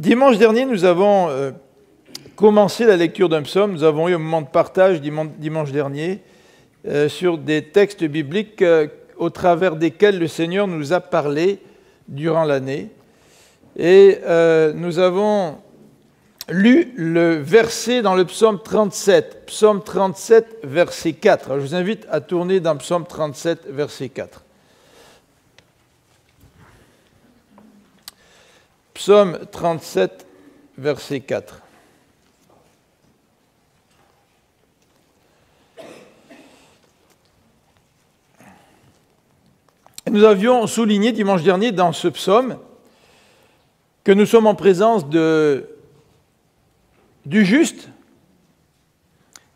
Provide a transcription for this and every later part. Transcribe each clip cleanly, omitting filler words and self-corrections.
Dimanche dernier, nous avons commencé la lecture d'un psaume. Nous avons eu un moment de partage dimanche dernier sur des textes bibliques au travers desquels le Seigneur nous a parlé durant l'année. Et nous avons lu le verset dans le psaume 37, verset 4. Alors, je vous invite à tourner dans psaume 37, verset 4. Psaume 37, verset 4. Nous avions souligné dimanche dernier dans ce psaume que nous sommes en présence du juste,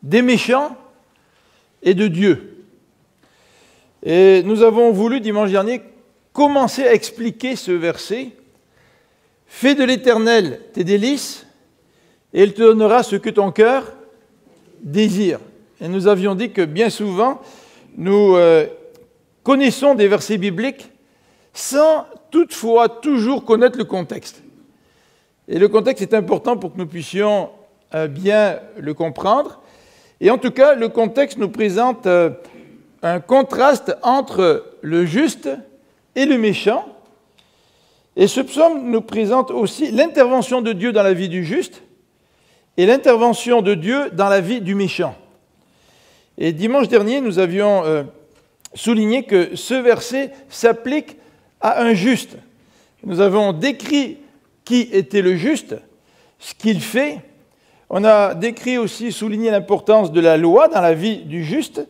des méchants et de Dieu. Et nous avons voulu dimanche dernier commencer à expliquer ce verset. Fais de l'Éternel tes délices, et il te donnera ce que ton cœur désire. Et nous avions dit que bien souvent, nous connaissons des versets bibliques sans toutefois toujours connaître le contexte. Et le contexte est important pour que nous puissions bien le comprendre. Et en tout cas, le contexte nous présente un contraste entre le juste et le méchant. Et ce psaume nous présente aussi l'intervention de Dieu dans la vie du juste et l'intervention de Dieu dans la vie du méchant. Et dimanche dernier, nous avions souligné que ce verset s'applique à un juste. Nous avons décrit qui était le juste, ce qu'il fait. On a décrit aussi, souligné l'importance de la loi dans la vie du juste.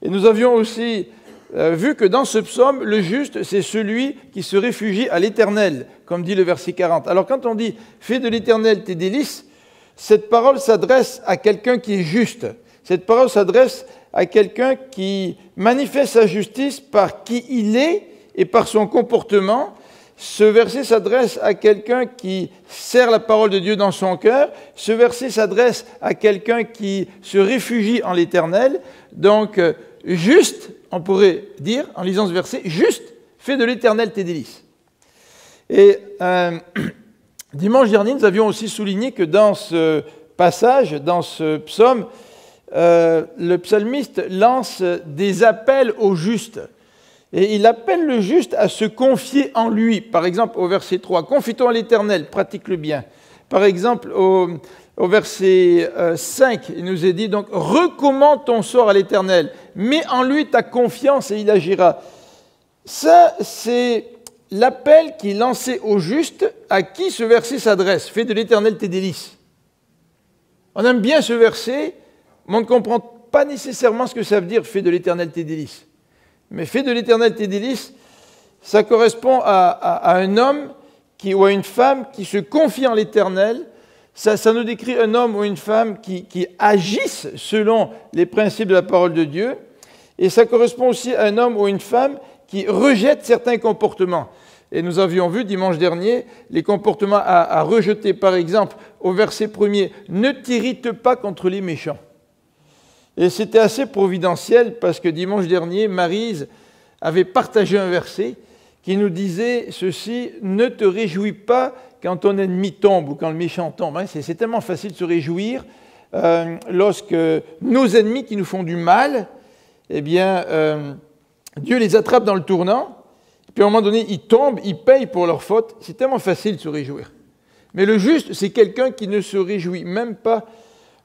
Et nous avions aussi vu que dans ce psaume, le juste, c'est celui qui se réfugie à l'Éternel, comme dit le verset 40. Alors quand on dit « fais de l'Éternel tes délices », cette parole s'adresse à quelqu'un qui est juste. Cette parole s'adresse à quelqu'un qui manifeste sa justice par qui il est et par son comportement. Ce verset s'adresse à quelqu'un qui serre la parole de Dieu dans son cœur. Ce verset s'adresse à quelqu'un qui se réfugie en l'Éternel. Donc, juste, on pourrait dire, en lisant ce verset, juste, fais de l'Éternel tes délices. Et dimanche dernier, nous avions aussi souligné que dans ce passage, dans ce psaume, le psalmiste lance des appels au juste. Et il appelle le juste à se confier en lui. Par exemple, au verset 3, « Confie-toi à l'Éternel, pratique-le bien ». Par exemple, au verset 5, il nous est dit, donc, « Recommande ton sort à l'Éternel, mets en lui ta confiance et il agira ». Ça, c'est l'appel qui est lancé au juste, à qui ce verset s'adresse. « Fais de l'Éternel tes délices ». On aime bien ce verset, mais on ne comprend pas nécessairement ce que ça veut dire « Fais de l'Éternel tes délices ». Mais « Fais de l'Éternel tes délices », ça correspond à un homme ou à une femme qui se confie en l'Éternel. Ça nous décrit un homme ou une femme qui agissent selon les principes de la parole de Dieu. Et ça correspond aussi à un homme ou une femme qui rejette certains comportements. Et nous avions vu dimanche dernier les comportements à rejeter. Par exemple, au verset 1er, « Ne t'irrite pas contre les méchants ». Et c'était assez providentiel parce que dimanche dernier, Maryse avait partagé un verset qui nous disait ceci, « Ne te réjouis pas quand ton ennemi tombe ou quand le méchant tombe. » C'est tellement facile de se réjouir lorsque nos ennemis qui nous font du mal, eh bien, Dieu les attrape dans le tournant, puis à un moment donné, ils tombent, ils payent pour leurs fautes. C'est tellement facile de se réjouir. Mais le juste, c'est quelqu'un qui ne se réjouit même pas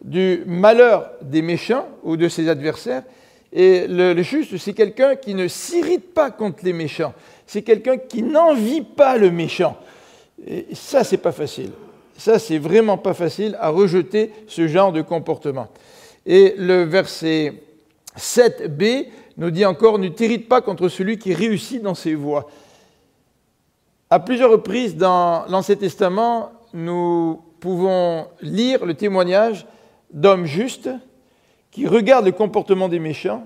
du malheur des méchants ou de ses adversaires. Et le juste, c'est quelqu'un qui ne s'irrite pas contre les méchants. C'est quelqu'un qui n'envie pas le méchant. Et ça, c'est pas facile. Ça, c'est vraiment pas facile à rejeter ce genre de comportement. Et le verset 7b nous dit encore « Ne t'irrite pas contre celui qui réussit dans ses voies ». À plusieurs reprises dans l'Ancien Testament, nous pouvons lire le témoignage d'hommes justes qui regardent le comportement des méchants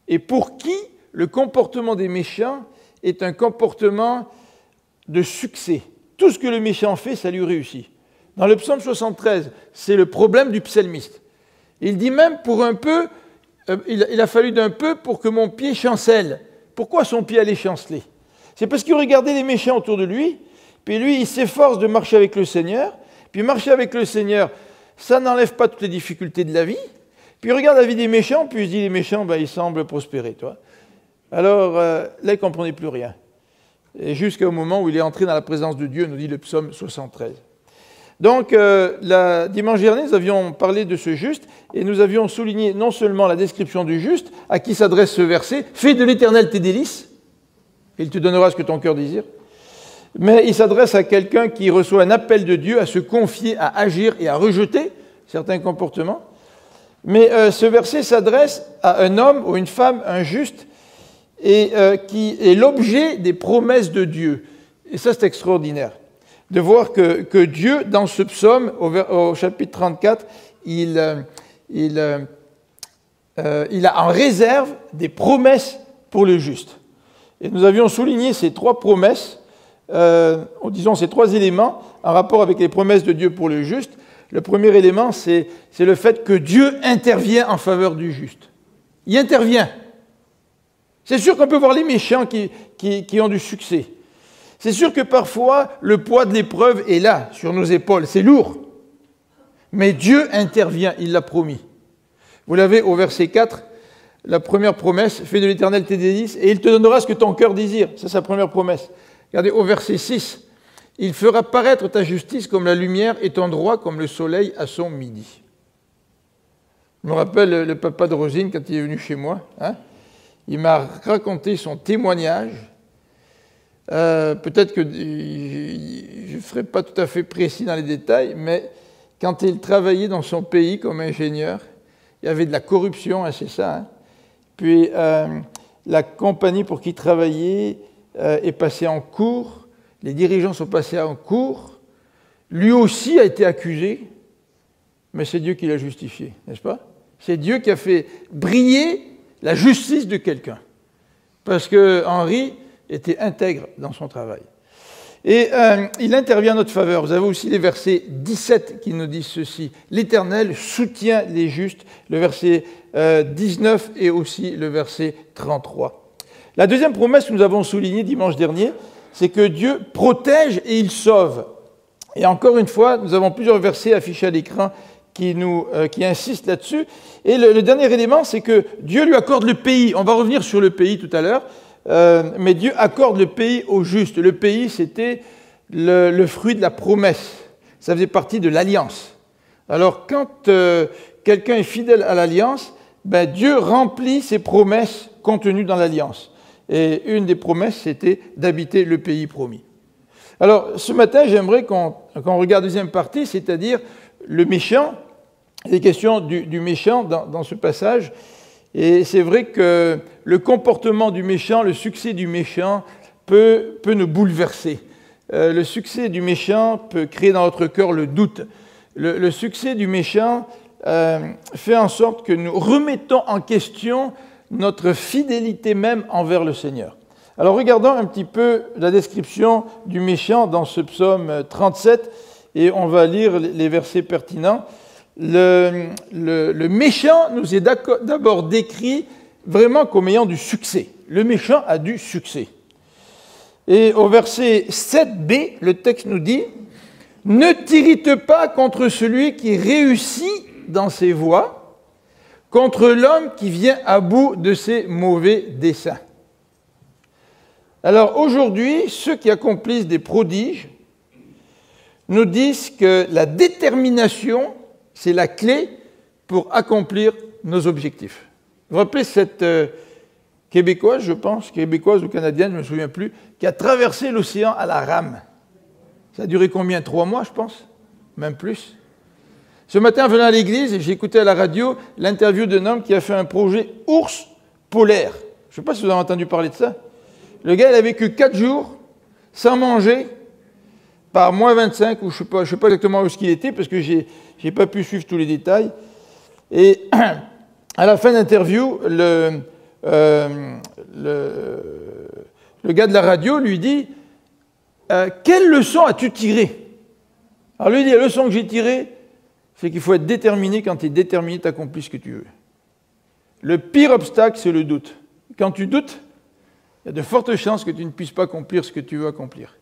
et pour qui le comportement des méchants est un comportement de succès. Tout ce que le méchant fait, ça lui réussit. Dans le psaume 73, c'est le problème du psalmiste. Il dit même pour un peu, il a fallu d'un peu pour que mon pied chancelle. Pourquoi son pied allait chanceler? C'est parce qu'il regardait les méchants autour de lui, Puis lui, il s'efforce de marcher avec le Seigneur. Puis marcher avec le Seigneur, ça n'enlève pas toutes les difficultés de la vie. Puis il regarde la vie des méchants, puis il se dit, les méchants, ben, ils semblent prospérer. Toi. Alors là, il ne comprenait plus rien. Et jusqu'au moment où il est entré dans la présence de Dieu, nous dit le psaume 73. Donc, dimanche dernier, nous avions parlé de ce juste, et nous avions souligné non seulement la description du juste, à qui s'adresse ce verset, « Fais de l'Éternel tes délices, et il te donnera ce que ton cœur désire », mais il s'adresse à quelqu'un qui reçoit un appel de Dieu à se confier, à agir et à rejeter certains comportements. Mais ce verset s'adresse à un homme ou une femme, un juste, et qui est l'objet des promesses de Dieu. Et ça, c'est extraordinaire, de voir que Dieu, dans ce psaume, au chapitre 34, il a en réserve des promesses pour le juste. Et nous avions souligné ces trois promesses, disons ces trois éléments en rapport avec les promesses de Dieu pour le juste. Le premier élément, c'est le fait que Dieu intervient en faveur du juste. Il intervient. C'est sûr qu'on peut voir les méchants qui ont du succès. C'est sûr que parfois, le poids de l'épreuve est là, sur nos épaules. C'est lourd. Mais Dieu intervient, il l'a promis. Vous l'avez au verset 4, la première promesse, « Fais de l'Éternel tes délices, et il te donnera ce que ton cœur désire. » C'est sa première promesse. Regardez, au verset 6, « Il fera paraître ta justice comme la lumière et ton droit comme le soleil à son midi. » Je me rappelle le papa de Rosine, quand il est venu chez moi, il m'a raconté son témoignage. Peut-être que je ne serai pas tout à fait précis dans les détails, mais quand il travaillait dans son pays comme ingénieur, il y avait de la corruption, c'est ça. Puis la compagnie pour qui il travaillait est passée en cours, les dirigeants sont passés en cours, lui aussi a été accusé, mais c'est Dieu qui l'a justifié, n'est-ce pas? C'est Dieu qui a fait briller la justice de quelqu'un, parce que Henri était intègre dans son travail. Et il intervient en notre faveur. Vous avez aussi les versets 17 qui nous disent ceci. « L'Éternel soutient les justes », le verset 19 et aussi le verset 33. La deuxième promesse que nous avons soulignée dimanche dernier, c'est que Dieu protège et il sauve. Et encore une fois, nous avons plusieurs versets affichés à l'écran qui insistent là-dessus. Et le dernier élément, c'est que Dieu lui accorde le pays. On va revenir sur le pays tout à l'heure. Mais Dieu accorde le pays aux justes. Le pays, c'était le fruit de la promesse. Ça faisait partie de l'alliance. Alors, quand quelqu'un est fidèle à l'alliance, ben, Dieu remplit ses promesses contenues dans l'alliance. Et une des promesses, c'était d'habiter le pays promis. Alors, ce matin, j'aimerais qu'on regarde la deuxième partie, c'est-à-dire le méchant, les questions du méchant dans ce passage. Et c'est vrai que le comportement du méchant, le succès du méchant peut nous bouleverser. Le succès du méchant peut créer dans notre cœur le doute. Le succès du méchant fait en sorte que nous remettons en question notre fidélité même envers le Seigneur. Alors regardons un petit peu la description du méchant dans ce psaume 37 et on va lire les versets pertinents. Le méchant nous est d'abord décrit vraiment comme ayant du succès. Le méchant a du succès. Et au verset 7b, le texte nous dit « Ne t'irrite pas contre celui qui réussit dans ses voies, contre l'homme qui vient à bout de ses mauvais desseins. » Alors aujourd'hui, ceux qui accomplissent des prodiges nous disent que la détermination, c'est la clé pour accomplir nos objectifs. Vous vous rappelez cette Québécoise, je pense, Québécoise ou Canadienne, je ne me souviens plus, qui a traversé l'océan à la rame. Ça a duré combien? 3 mois, je pense? Même plus. Ce matin, en venant à l'église, j'ai écouté à la radio l'interview d'un homme qui a fait un projet ours polaire. Je ne sais pas si vous avez entendu parler de ça. Le gars, il a vécu 4 jours sans manger, par moins 25, ou je ne sais pas exactement où il était, parce que je n'ai pas pu suivre tous les détails. Et à la fin de l'interview, le gars de la radio lui dit « Quelle leçon as-tu tirée ?» Alors lui, il dit « La leçon que j'ai tirée, c'est qu'il faut être déterminé. Quand tu es déterminé, tu accomplis ce que tu veux. Le pire obstacle, c'est le doute. Quand tu doutes, il y a de fortes chances que tu ne puisses pas accomplir ce que tu veux accomplir. »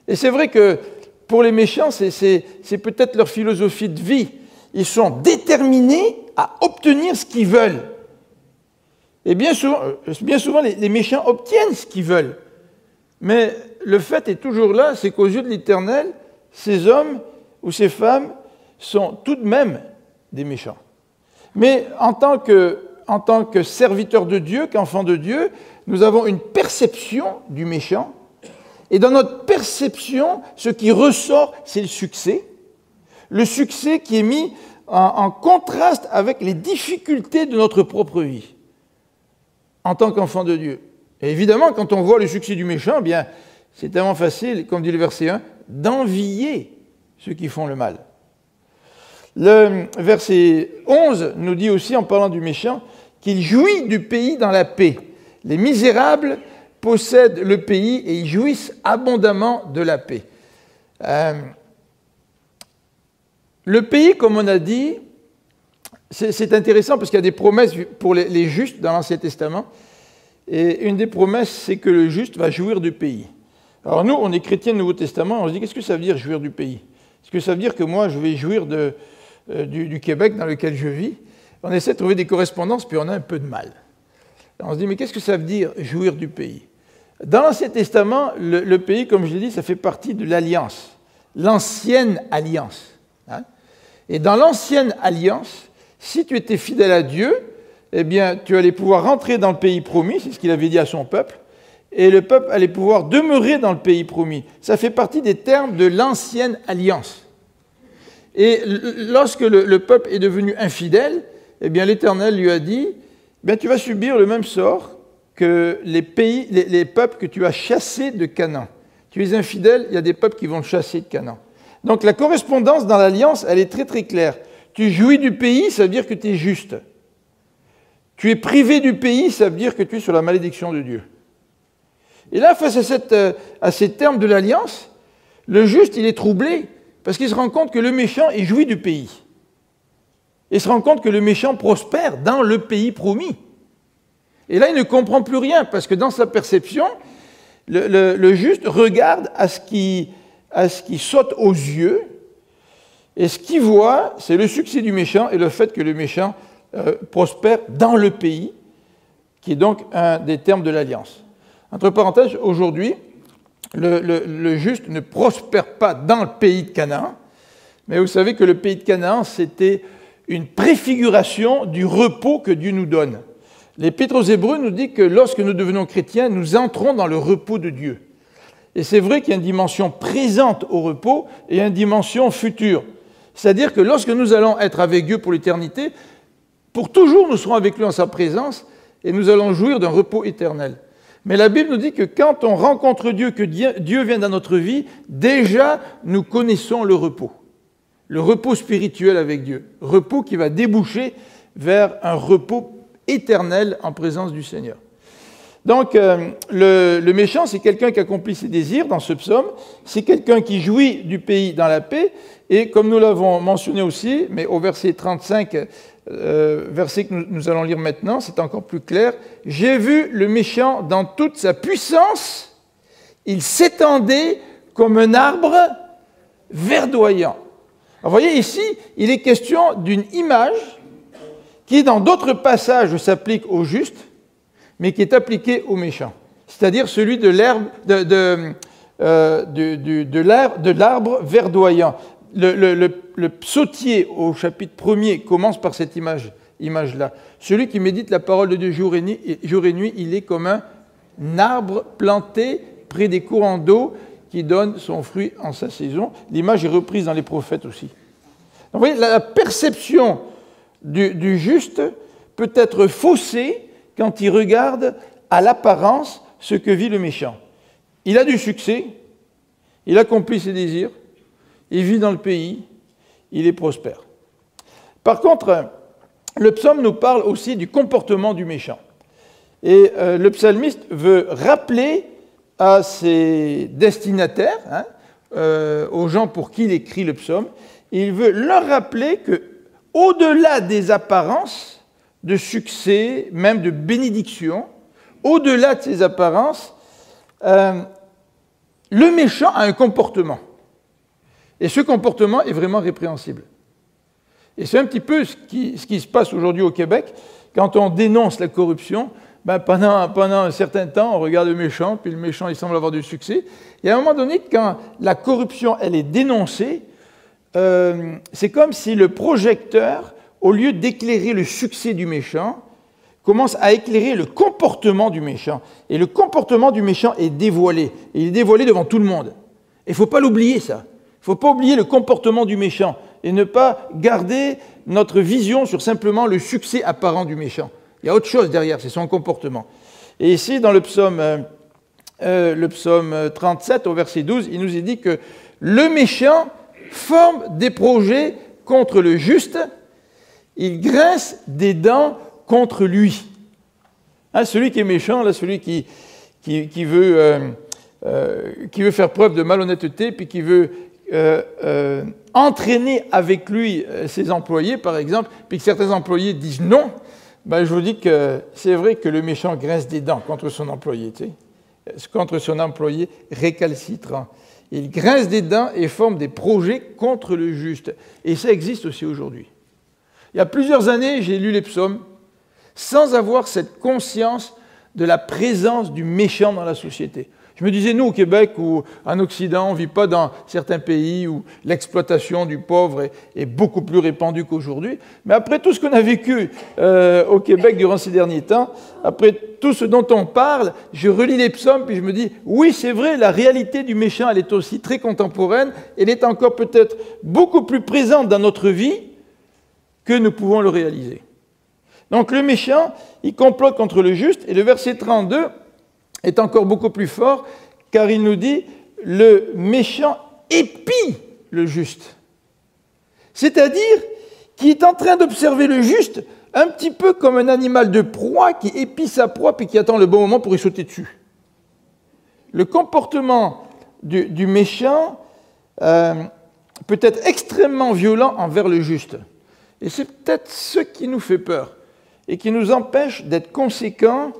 Et c'est vrai que pour les méchants, c'est peut-être leur philosophie de vie. Ils sont déterminés à obtenir ce qu'ils veulent. Et bien souvent les méchants obtiennent ce qu'ils veulent. Mais le fait est toujours là, c'est qu'aux yeux de l'Éternel, ces hommes ou ces femmes sont tout de même des méchants. Mais en tant que serviteurs de Dieu, qu'enfants de Dieu, nous avons une perception du méchant. Et dans notre perception, ce qui ressort, c'est le succès. Le succès qui est mis en contraste avec les difficultés de notre propre vie, en tant qu'enfant de Dieu. Et évidemment, quand on voit le succès du méchant, eh bien, c'est tellement facile, comme dit le verset 1, d'envier ceux qui font le mal. Le verset 11 nous dit aussi, en parlant du méchant, qu'il jouit du pays dans la paix. Les misérables possèdent le pays et ils jouissent abondamment de la paix. Le pays, comme on a dit, c'est intéressant parce qu'il y a des promesses pour les justes dans l'Ancien Testament. Et une des promesses, c'est que le juste va jouir du pays. Alors nous, on est chrétiens du Nouveau Testament, on se dit, qu'est-ce que ça veut dire jouir du pays? Est-ce que ça veut dire que moi, je vais jouir du Québec dans lequel je vis? On essaie de trouver des correspondances, puis on a un peu de mal. Alors on se dit, mais qu'est-ce que ça veut dire jouir du pays? Dans l'Ancien Testament, le pays, comme je l'ai dit, ça fait partie de l'Alliance, l'ancienne Alliance. Hein? Et dans l'ancienne Alliance, si tu étais fidèle à Dieu, eh bien, tu allais pouvoir rentrer dans le pays promis, c'est ce qu'il avait dit à son peuple, et le peuple allait pouvoir demeurer dans le pays promis. Ça fait partie des termes de l'ancienne alliance. Et lorsque le peuple est devenu infidèle, eh bien, l'Éternel lui a dit, bien, tu vas subir le même sort que les peuples que tu as chassés de Canaan. Tu es infidèle, il y a des peuples qui vont te chasser de Canaan. Donc la correspondance dans l'alliance, elle est très très claire. Tu jouis du pays, ça veut dire que tu es juste. Tu es privé du pays, ça veut dire que tu es sur la malédiction de Dieu. Et là, face à ces termes de l'Alliance, le juste, il est troublé, parce qu'il se rend compte que le méchant, il jouit du pays. Il se rend compte que le méchant prospère dans le pays promis. Et là, il ne comprend plus rien, parce que dans sa perception, le juste regarde à ce qui saute aux yeux, et ce qu'il voit, c'est le succès du méchant et le fait que le méchant prospère dans le pays, qui est donc un des termes de l'Alliance. Entre parenthèses, aujourd'hui, le juste ne prospère pas dans le pays de Canaan, mais vous savez que le pays de Canaan, c'était une préfiguration du repos que Dieu nous donne. L'Épître aux Hébreux nous dit que lorsque nous devenons chrétiens, nous entrons dans le repos de Dieu. Et c'est vrai qu'il y a une dimension présente au repos et une dimension future. C'est-à-dire que lorsque nous allons être avec Dieu pour l'éternité, pour toujours nous serons avec lui en sa présence et nous allons jouir d'un repos éternel. Mais la Bible nous dit que quand on rencontre Dieu, que Dieu vient dans notre vie, déjà nous connaissons le repos spirituel avec Dieu, repos qui va déboucher vers un repos éternel en présence du Seigneur. Donc le méchant, c'est quelqu'un qui accomplit ses désirs dans ce psaume, c'est quelqu'un qui jouit du pays dans la paix, et comme nous l'avons mentionné aussi, mais au verset 35, verset que nous allons lire maintenant, c'est encore plus clair. « J'ai vu le méchant dans toute sa puissance, il s'étendait comme un arbre verdoyant. » Vous voyez ici, il est question d'une image qui, dans d'autres passages, s'applique aux justes, mais qui est appliquée aux méchants, c'est-à-dire celui de l'arbre verdoyant. Le psautier au chapitre 1er commence par cette image-là. Celui qui médite la parole de Dieu jour et nuit, il est comme un arbre planté près des courants d'eau qui donne son fruit en sa saison. L'image est reprise dans les prophètes aussi. Donc, vous voyez, la perception du juste peut être faussée quand il regarde à l'apparence ce que vit le méchant. Il a du succès, il accomplit ses désirs, il vit dans le pays, il est prospère. Par contre, le psaume nous parle aussi du comportement du méchant. Et le psalmiste veut rappeler à ses destinataires, aux gens pour qui il écrit le psaume, il veut leur rappeler que, au-delà des apparences de succès, même de bénédiction, au-delà de ces apparences, le méchant a un comportement. Et ce comportement est vraiment répréhensible. Et c'est un petit peu ce qui se passe aujourd'hui au Québec. Quand on dénonce la corruption, pendant un certain temps, on regarde le méchant, puis le méchant, il semble avoir du succès. Et à un moment donné, quand la corruption, elle est dénoncée, c'est comme si le projecteur, au lieu d'éclairer le succès du méchant, commence à éclairer le comportement du méchant. Et le comportement du méchant est dévoilé. Et il est dévoilé devant tout le monde. Et il ne faut pas l'oublier, ça. Il ne faut pas oublier le comportement du méchant et ne pas garder notre vision sur simplement le succès apparent du méchant. Il y a autre chose derrière, c'est son comportement. Et ici, dans le psaume 37, au verset 12, il nous est dit que le méchant forme des projets contre le juste, il grince des dents contre lui. Hein, celui qui est méchant, là, celui qui veut faire preuve de malhonnêteté, puis qui veut entraîner avec lui ses employés, par exemple, puis que certains employés disent non, je vous dis que c'est vrai que le méchant grince des dents contre son employé, contre son employé récalcitrant. Il grince des dents et forme des projets contre le juste. Et ça existe aussi aujourd'hui. Il y a plusieurs années, j'ai lu les psaumes sans avoir cette conscience de la présence du méchant dans la société. Je me disais, nous, au Québec ou en Occident, on ne vit pas dans certains pays où l'exploitation du pauvre est beaucoup plus répandue qu'aujourd'hui. Mais après tout ce qu'on a vécu au Québec durant ces derniers temps, après tout ce dont on parle, je relis les psaumes puis je me dis, oui, c'est vrai, la réalité du méchant, elle est aussi très contemporaine. Elle est encore peut-être beaucoup plus présente dans notre vie que nous pouvons le réaliser. Donc le méchant, il complote contre le juste. Et le verset 32 est encore beaucoup plus fort, car il nous dit « le méchant épie le juste ». C'est-à-dire qu'il est en train d'observer le juste un petit peu comme un animal de proie qui épie sa proie puis qui attend le bon moment pour y sauter dessus. Le comportement du méchant peut être extrêmement violent envers le juste. Et c'est peut-être ce qui nous fait peur et qui nous empêche d'être conséquents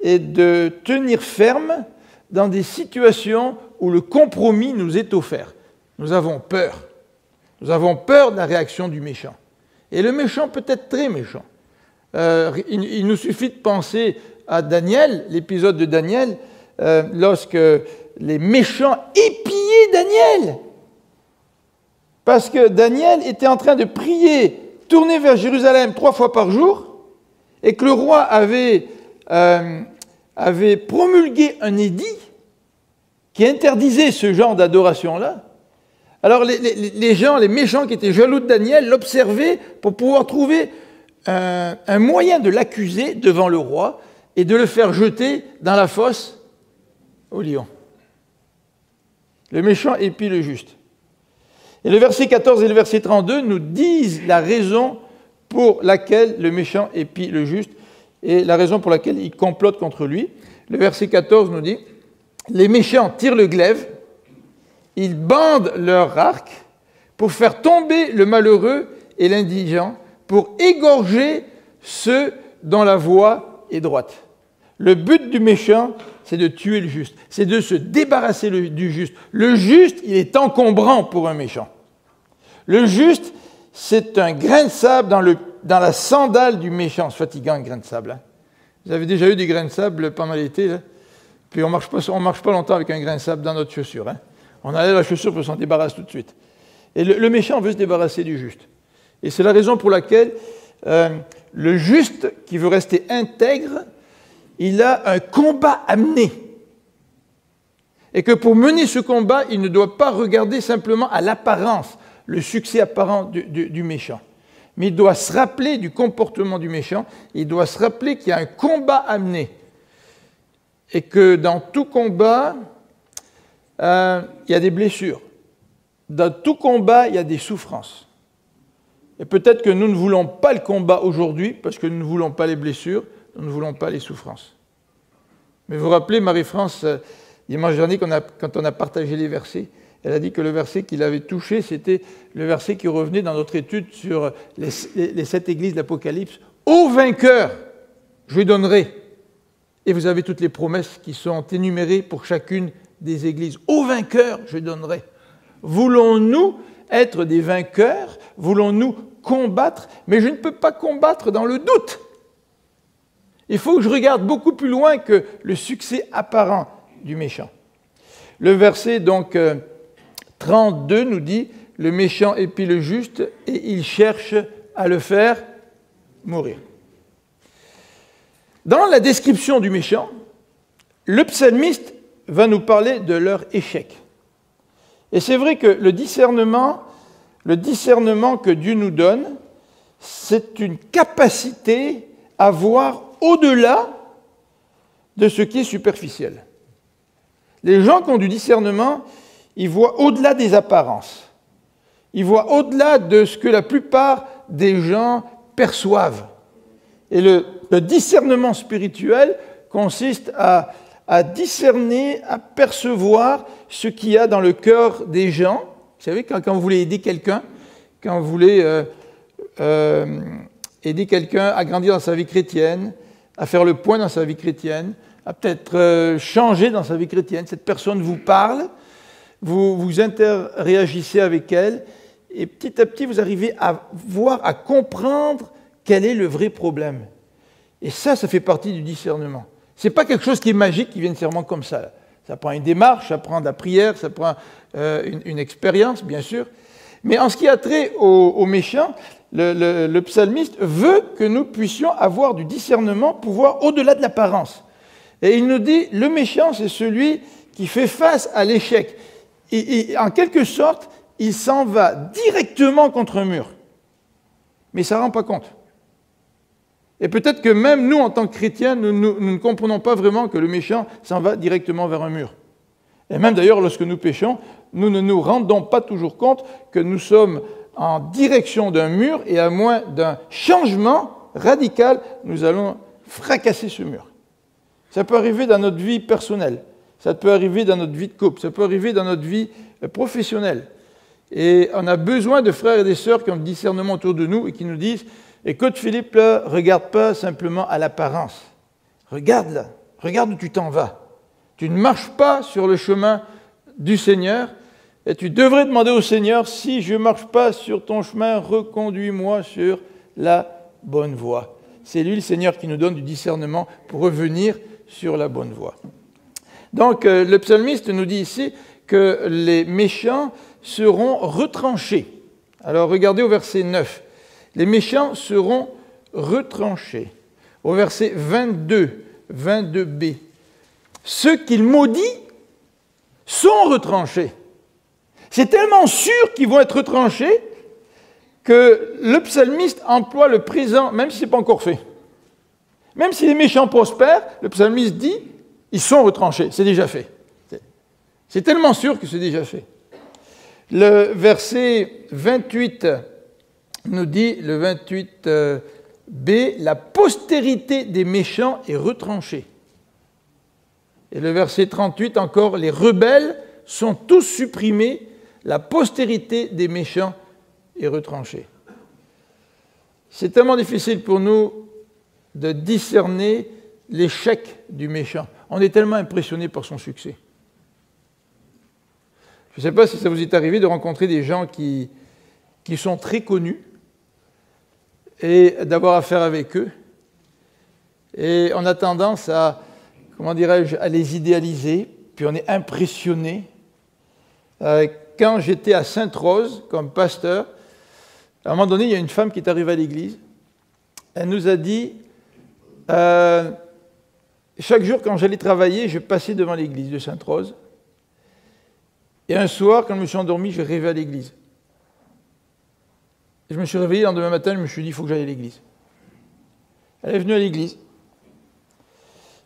et de tenir ferme dans des situations où le compromis nous est offert. Nous avons peur. Nous avons peur de la réaction du méchant. Et le méchant peut être très méchant. Il nous suffit de penser à Daniel, l'épisode de Daniel, lorsque les méchants épiaient Daniel. Parce que Daniel était en train de prier, tourner vers Jérusalem 3 fois par jour, et que le roi avait promulgué un édit qui interdisait ce genre d'adoration-là. Alors les gens, les méchants qui étaient jaloux de Daniel, l'observaient pour pouvoir trouver un moyen de l'accuser devant le roi et de le faire jeter dans la fosse au lion. Le méchant épie le juste. Et le verset 14 et le verset 32 nous disent la raison pour laquelle le méchant épie le juste et la raison pour laquelle il complote contre lui. Le verset 14 nous dit « Les méchants tirent le glaive, ils bandent leur arc pour faire tomber le malheureux et l'indigent, pour égorger ceux dont la voie est droite. » Le but du méchant, c'est de tuer le juste, c'est de se débarrasser du juste. Le juste, il est encombrant pour un méchant. Le juste, c'est un grain de sable dans la sandale du méchant. C'est fatigant, un grain de sable. Hein? Vous avez déjà eu des grains de sable pendant l'été, là? Puis on marche pas longtemps avec un grain de sable dans notre chaussure. Hein? On enlève la chaussure, puis on s'en débarrasse tout de suite. Et le méchant veut se débarrasser du juste. Et c'est la raison pour laquelle le juste, qui veut rester intègre, il a un combat à mener. Et que pour mener ce combat, il ne doit pas regarder simplement à l'apparence, le succès apparent du méchant. Mais il doit se rappeler du comportement du méchant, il doit se rappeler qu'il y a un combat à mener. Et que dans tout combat, il y a des blessures. Dans tout combat, il y a des souffrances. Et peut-être que nous ne voulons pas le combat aujourd'hui, parce que nous ne voulons pas les blessures, nous ne voulons pas les souffrances. Mais vous vous rappelez, Marie-France, dimanche dernier, quand on a partagé les versets, elle a dit que le verset qui l'avait touché, c'était le verset qui revenait dans notre étude sur les 7 églises de l'Apocalypse. « Au vainqueur, je lui donnerai. » Et vous avez toutes les promesses qui sont énumérées pour chacune des églises. Aux vainqueurs, je donnerai. Voulons-nous être des vainqueurs? Voulons-nous combattre? Mais je ne peux pas combattre dans le doute. Il faut que je regarde beaucoup plus loin que le succès apparent du méchant. Le verset donc 32 nous dit « Le méchant épie le juste et il cherche à le faire mourir ». Dans la description du méchant, le psalmiste va nous parler de leur échec. Et c'est vrai que le discernement que Dieu nous donne, c'est une capacité à voir au-delà de ce qui est superficiel. Les gens qui ont du discernement, ils voient au-delà des apparences. Ils voient au-delà de ce que la plupart des gens perçoivent. Et le discernement spirituel consiste à discerner, à percevoir ce qu'il y a dans le cœur des gens. Vous savez, quand vous voulez aider quelqu'un, quand vous voulez aider quelqu'un à grandir dans sa vie chrétienne, à faire le point dans sa vie chrétienne, à peut-être changer dans sa vie chrétienne, cette personne vous parle, vous interréagissez avec elle, et petit à petit, vous arrivez à voir, à comprendre quel est le vrai problème. Et ça fait partie du discernement. Ce n'est pas quelque chose qui est magique, qui vient nécessairement comme ça. Ça prend une démarche, ça prend de la prière, ça prend une expérience, bien sûr. Mais en ce qui a trait aux méchants, le psalmiste veut que nous puissions avoir du discernement pour voir au-delà de l'apparence. Et il nous dit, le méchant, c'est celui qui fait face à l'échec. Et en quelque sorte, il s'en va directement contre un mur. Mais ça ne rend pas compte. Et peut-être que même nous, en tant que chrétiens, nous ne comprenons pas vraiment que le méchant s'en va directement vers un mur. Et même d'ailleurs, lorsque nous péchons, nous ne nous rendons pas toujours compte que nous sommes en direction d'un mur et à moins d'un changement radical, nous allons fracasser ce mur. Ça peut arriver dans notre vie personnelle, ça peut arriver dans notre vie de couple, ça peut arriver dans notre vie professionnelle. Et on a besoin de frères et de sœurs qui ont le discernement autour de nous et qui nous disent « Écoute Philippe, là, regarde pas simplement à l'apparence. Regarde là, regarde où tu t'en vas. Tu ne marches pas sur le chemin du Seigneur et tu devrais demander au Seigneur, si je ne marche pas sur ton chemin, reconduis-moi sur la bonne voie. » C'est lui, le Seigneur, qui nous donne du discernement pour revenir sur la bonne voie. Donc, le psalmiste nous dit ici que les méchants seront retranchés. Alors, regardez au verset 9. Les méchants seront retranchés. Au verset 22b. Ceux qu'il maudit sont retranchés. C'est tellement sûr qu'ils vont être retranchés que le psalmiste emploie le présent, même si ce n'est pas encore fait. Même si les méchants prospèrent, le psalmiste dit, ils sont retranchés, c'est déjà fait. C'est tellement sûr que c'est déjà fait. Le verset 28 nous dit, le 28b, la postérité des méchants est retranchée. Et le verset 38 encore, les rebelles sont tous supprimés, la postérité des méchants est retranchée. C'est tellement difficile pour nous de discerner l'échec du méchant. On est tellement impressionné par son succès. Je ne sais pas si ça vous est arrivé de rencontrer des gens qui sont très connus et d'avoir affaire avec eux. Et on a tendance à, comment dirais-je, à les idéaliser, puis on est impressionné. Quand j'étais à Sainte-Rose comme pasteur, à un moment donné, il y a une femme qui est arrivée à l'église. Elle nous a dit, chaque jour quand j'allais travailler, je passais devant l'église de Sainte-Rose. Et un soir, quand je me suis endormi, j'ai rêvé à l'église. Et je me suis réveillé le lendemain matin, je me suis dit, il faut que j'aille à l'église. Elle est venue à l'église.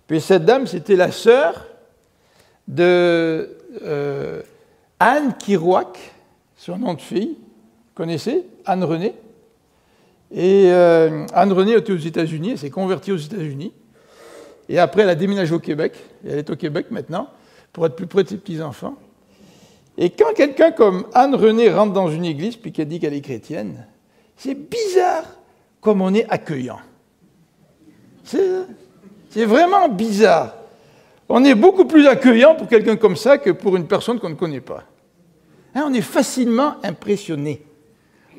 Puis cette dame, c'était la sœur de Anne Kirouac, son nom de fille, vous connaissez, Anne Renée. Et Anne Renée était aux États-Unis, elle s'est convertie aux États-Unis. Et après, elle a déménagé au Québec. Et elle est au Québec maintenant, pour être plus près de ses petits-enfants. Et quand quelqu'un comme Anne Renée rentre dans une église, puis qu'elle dit qu'elle est chrétienne, c'est bizarre comme on est accueillant. C'est vraiment bizarre. On est beaucoup plus accueillant pour quelqu'un comme ça que pour une personne qu'on ne connaît pas. Hein, on est facilement impressionné.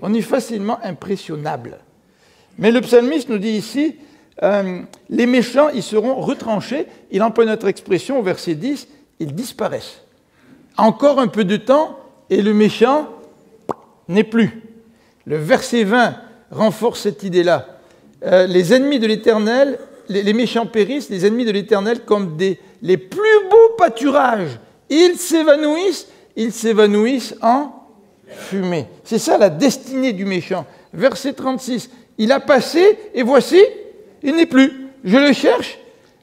On est facilement impressionnable. Mais le psalmiste nous dit ici, les méchants, ils seront retranchés. Il emploie notre expression au verset 10, ils disparaissent. Encore un peu de temps et le méchant n'est plus. Le verset 20 renforce cette idée-là. Les ennemis de l'Éternel, les méchants périssent, les ennemis de l'Éternel comme les plus beaux pâturages. Ils s'évanouissent en fumée. C'est ça la destinée du méchant. Verset 36, il a passé et voici, il n'est plus. Je le cherche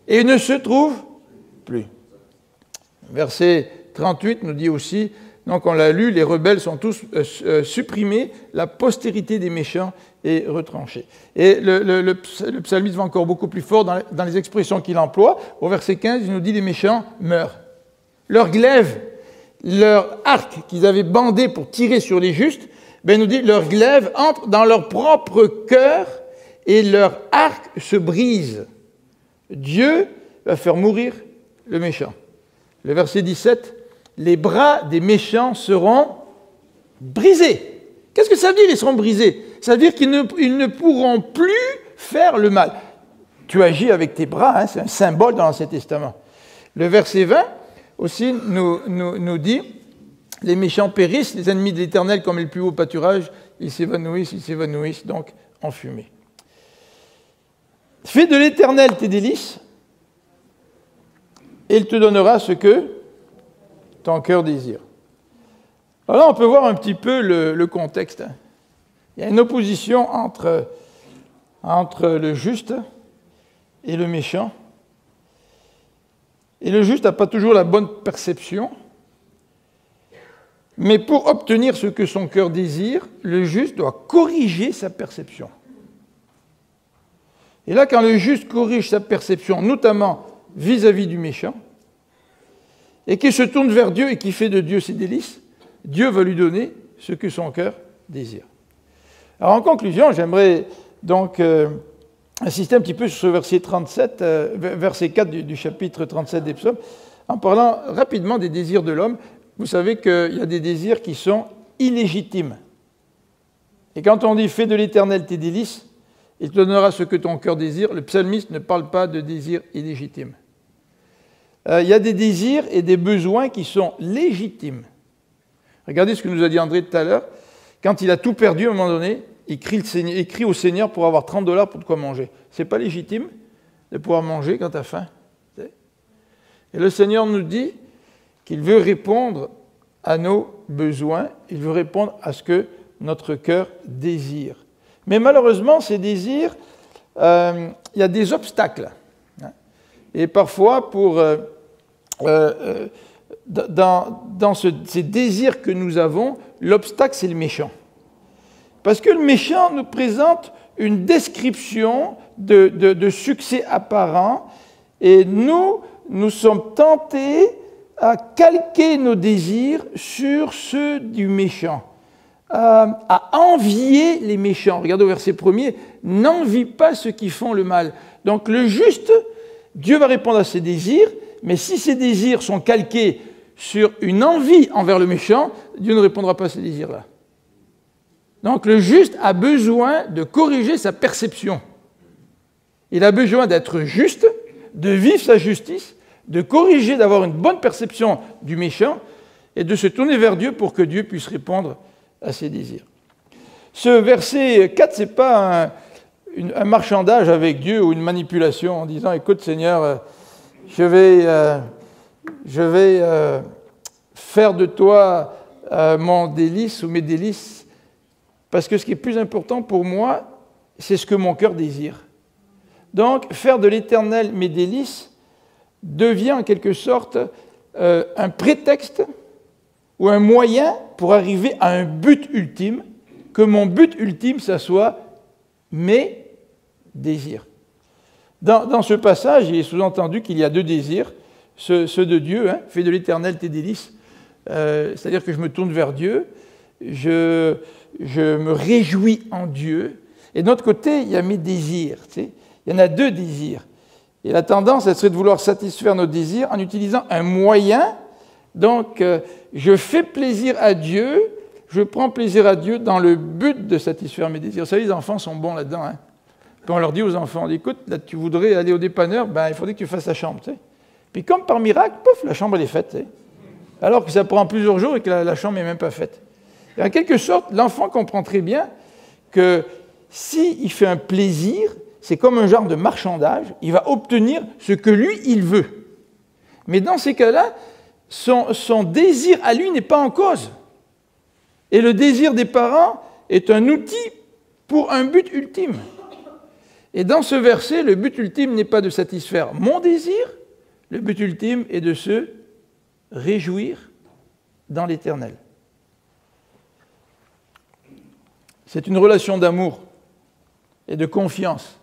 et il ne se trouve plus. Verset 38 nous dit aussi, donc on l'a lu, les rebelles sont tous supprimés, la postérité des méchants est retranchée. Et le psalmiste va encore beaucoup plus fort dans les expressions qu'il emploie. Au verset 15, il nous dit les méchants meurent. Leur glaive, leur arc qu'ils avaient bandé pour tirer sur les justes, ben il nous dit leur glaive entre dans leur propre cœur et leur arc se brise. Dieu va faire mourir le méchant. Le verset 17, les bras des méchants seront brisés. Qu'est-ce que ça veut dire, ils seront brisés? Ça veut dire qu'ils ne pourront plus faire le mal. Tu agis avec tes bras, hein, c'est un symbole dans l'Ancien Testament. Le verset 20 aussi nous dit, les méchants périssent, les ennemis de l'Éternel comme les plus hauts pâturages, ils s'évanouissent donc en fumée. Fais de l'Éternel tes délices, et il te donnera ce que ton cœur désire. Alors là, on peut voir un petit peu le contexte. Il y a une opposition entre le juste et le méchant. Et le juste n'a pas toujours la bonne perception. Mais pour obtenir ce que son cœur désire, le juste doit corriger sa perception. Et là, quand le juste corrige sa perception, notamment vis-à-vis du méchant, et qu'il se tourne vers Dieu et qui fait de Dieu ses délices, Dieu va lui donner ce que son cœur désire. Alors en conclusion, j'aimerais donc insister un petit peu sur ce verset 37, verset 4 du chapitre 37 des psaumes, en parlant rapidement des désirs de l'homme. Vous savez qu'il y a des désirs qui sont illégitimes. Et quand on dit « fais de l'Éternel tes délices », il te donnera ce que ton cœur désire, le psalmiste ne parle pas de désirs illégitimes. Il y a des désirs et des besoins qui sont légitimes. Regardez ce que nous a dit André tout à l'heure. Quand il a tout perdu à un moment donné, il crie au Seigneur pour avoir 30 $ pour de quoi manger. C'est pas légitime de pouvoir manger quand tu as faim. Et le Seigneur nous dit qu'il veut répondre à nos besoins, il veut répondre à ce que notre cœur désire. Mais malheureusement, ces désirs, il y a des obstacles. Et parfois, dans ces désirs que nous avons, l'obstacle, c'est le méchant. Parce que le méchant nous présente une description de succès apparent, et nous sommes tentés à calquer nos désirs sur ceux du méchant, à envier les méchants. Regardez au verset 1er, « N'envie pas ceux qui font le mal ». Donc le juste, Dieu va répondre à ses désirs, mais si ces désirs sont calqués sur une envie envers le méchant, Dieu ne répondra pas à ces désirs-là. Donc le juste a besoin de corriger sa perception. Il a besoin d'être juste, de vivre sa justice, de corriger, d'avoir une bonne perception du méchant et de se tourner vers Dieu pour que Dieu puisse répondre à ses désirs. Ce verset 4, ce n'est pas un marchandage avec Dieu ou une manipulation en disant « Écoute Seigneur, je vais faire de toi mon délice ou mes délices parce que ce qui est plus important pour moi, c'est ce que mon cœur désire. » Donc, faire de l'Éternel mes délices devient en quelque sorte un prétexte ou un moyen pour arriver à un but ultime, que mon but ultime, ça soit mes désirs. Dans ce passage, il est sous-entendu qu'il y a deux désirs, ceux de Dieu, hein, fais de l'Éternel tes délices, c'est-à-dire que je me tourne vers Dieu, je me réjouis en Dieu, et de l'autre côté, il y a mes désirs, tu sais, il y en a deux désirs. Et la tendance, elle serait de vouloir satisfaire nos désirs en utilisant un moyen. Donc, je fais plaisir à Dieu, je prends plaisir à Dieu dans le but de satisfaire mes désirs. Vous savez, les enfants sont bons là-dedans. Hein. Puis on leur dit aux enfants, écoute, là, tu voudrais aller au dépanneur, ben, il faudrait que tu fasses la chambre. Tu sais. Puis comme par miracle, pouf, la chambre elle est faite. Tu sais. Alors que ça prend plusieurs jours et que la chambre n'est même pas faite. Et en quelque sorte, l'enfant comprend très bien que s'il fait un plaisir, c'est comme un genre de marchandage, il va obtenir ce que lui, il veut. Mais dans ces cas-là, son désir à lui n'est pas en cause. Et le désir des parents est un outil pour un but ultime. Et dans ce verset, le but ultime n'est pas de satisfaire mon désir, le but ultime est de se réjouir dans l'Éternel. C'est une relation d'amour et de confiance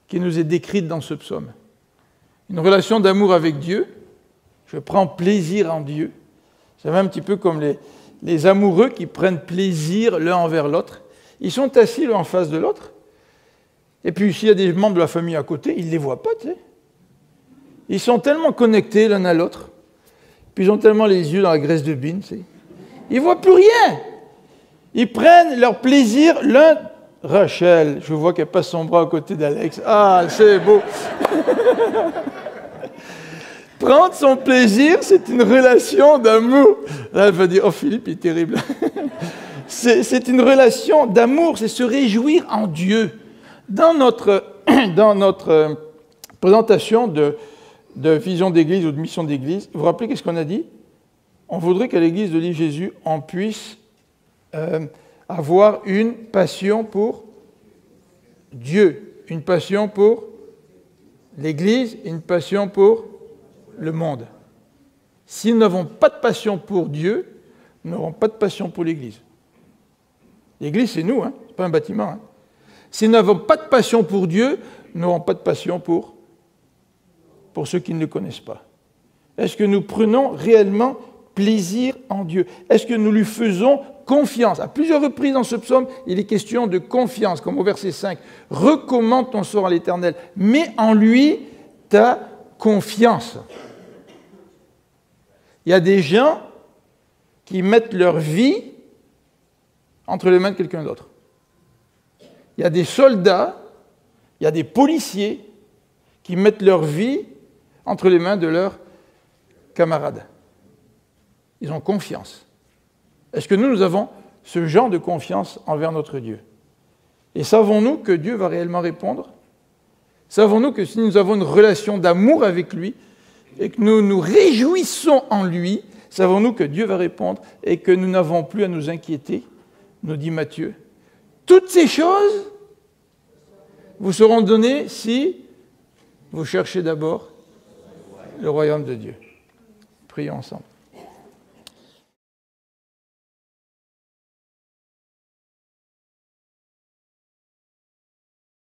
qui nous est décrite dans ce psaume. Une relation d'amour avec Dieu. Je prends plaisir en Dieu. C'est un petit peu comme les amoureux qui prennent plaisir l'un envers l'autre. Ils sont assis l'un en face de l'autre. Et puis, s'il y a des membres de la famille à côté, ils ne les voient pas, tu sais. Ils sont tellement connectés l'un à l'autre. Puis, ils ont tellement les yeux dans la graisse de bine, tu sais. Ils ne voient plus rien. Ils prennent leur plaisir l'un... Rachel, je vois qu'elle passe son bras à côté d'Alex. Ah, c'est beau. Prendre son plaisir, c'est une relation d'amour. Là, elle va dire, oh Philippe, il est terrible. C'est une relation d'amour, c'est se réjouir en Dieu. Dans notre présentation de vision d'église ou de mission d'église, vous vous rappelez qu'est-ce qu'on a dit? On voudrait qu'à l'église de l'île Jésus, on puisse avoir une passion pour Dieu, une passion pour l'église, une passion pour le monde. Si nous n'avons pas de passion pour Dieu, nous n'aurons pas de passion pour l'église. L'église, c'est nous, hein, ce n'est pas un bâtiment. Hein. Si nous n'avons pas de passion pour Dieu, nous n'aurons pas de passion pour ceux qui ne le connaissent pas. Est-ce que nous prenons réellement plaisir en Dieu? Est-ce que nous lui faisons confiance? À plusieurs reprises dans ce psaume, il est question de confiance, comme au verset 5. Recommande ton sort à l'Éternel. Mets en lui ta confiance. Il y a des gens qui mettent leur vie entre les mains de quelqu'un d'autre. Il y a des soldats, il y a des policiers qui mettent leur vie entre les mains de leurs camarades. Ils ont confiance. Est-ce que nous avons ce genre de confiance envers notre Dieu? Et savons-nous que Dieu va réellement répondre? Savons-nous que si nous avons une relation d'amour avec lui et que nous nous réjouissons en lui, savons-nous que Dieu va répondre et que nous n'avons plus à nous inquiéter, nous dit Matthieu. Toutes ces choses vous seront données si vous cherchez d'abord le royaume de Dieu. Prions ensemble.